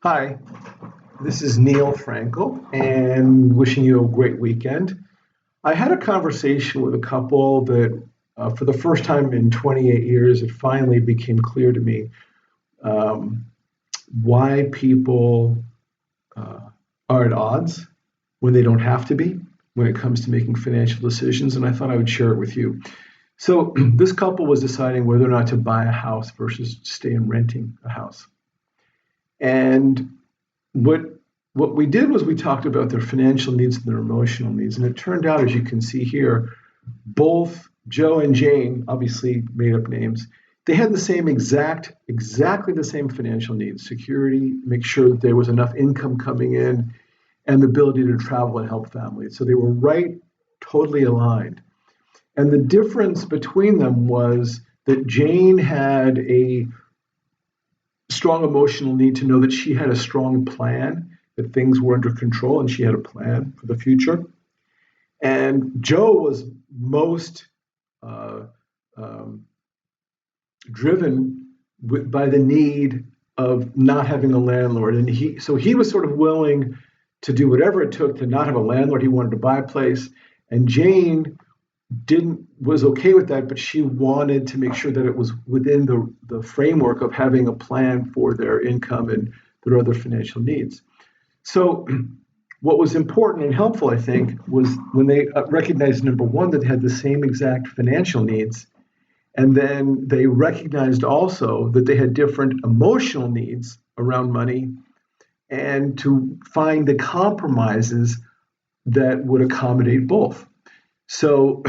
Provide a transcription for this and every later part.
Hi, this is Neil Frankel and wishing you a great weekend. I had a conversation with a couple that, for the first time in 28 years, it finally became clear to me um, why people uh, are at odds when they don't have to be when it comes to making financial decisions. And I thought I would share it with you. So, this couple was deciding whether or not to buy a house versus stay in renting a house. And what what we did was we talked about their financial needs and their emotional needs, and it turned out, as you can see here, both Joe and Jane, obviously made up names, they had the same exactly the same financial needs: security, make sure that there was enough income coming in, and the ability to travel and help families. So they were right, totally aligned. And the difference between them was that Jane had a strong emotional need to know that she had a strong plan, that things were under control, and she had a plan for the future. And Joe was most uh, um, driven by the need of not having a landlord, and he was sort of willing to do whatever it took to not have a landlord. He wanted to buy a place, and Jane didn't was okay with that, but she wanted to make sure that it was within the framework of having a plan for their income and their other financial needs. So what was important and helpful, I think, was when they recognized, number one, that they had the same exact financial needs, and then they recognized also that they had different emotional needs around money, and to find the compromises that would accommodate both. So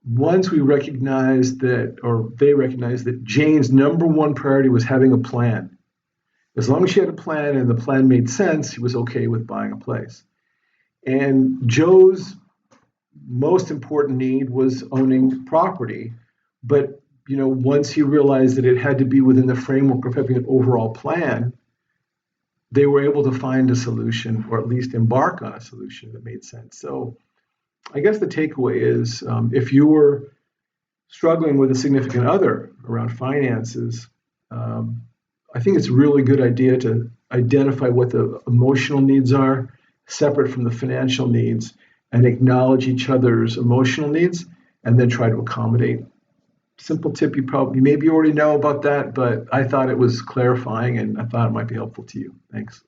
once we recognized that, or they recognized that Jane's number one priority was having a plan. As long as she had a plan and the plan made sense, she was okay with buying a place. And Joe's most important need was owning property. But once he realized that it had to be within the framework of having an overall plan, they were able to find a solution, or at least embark on a solution that made sense. So I guess the takeaway is, if you were struggling with a significant other around finances, um, I think it's a really good idea to identify what the emotional needs are, separate from the financial needs, and acknowledge each other's emotional needs, and then try to accommodate. Simple tip you maybe already know about that, but I thought it was clarifying and I thought it might be helpful to you. Thanks.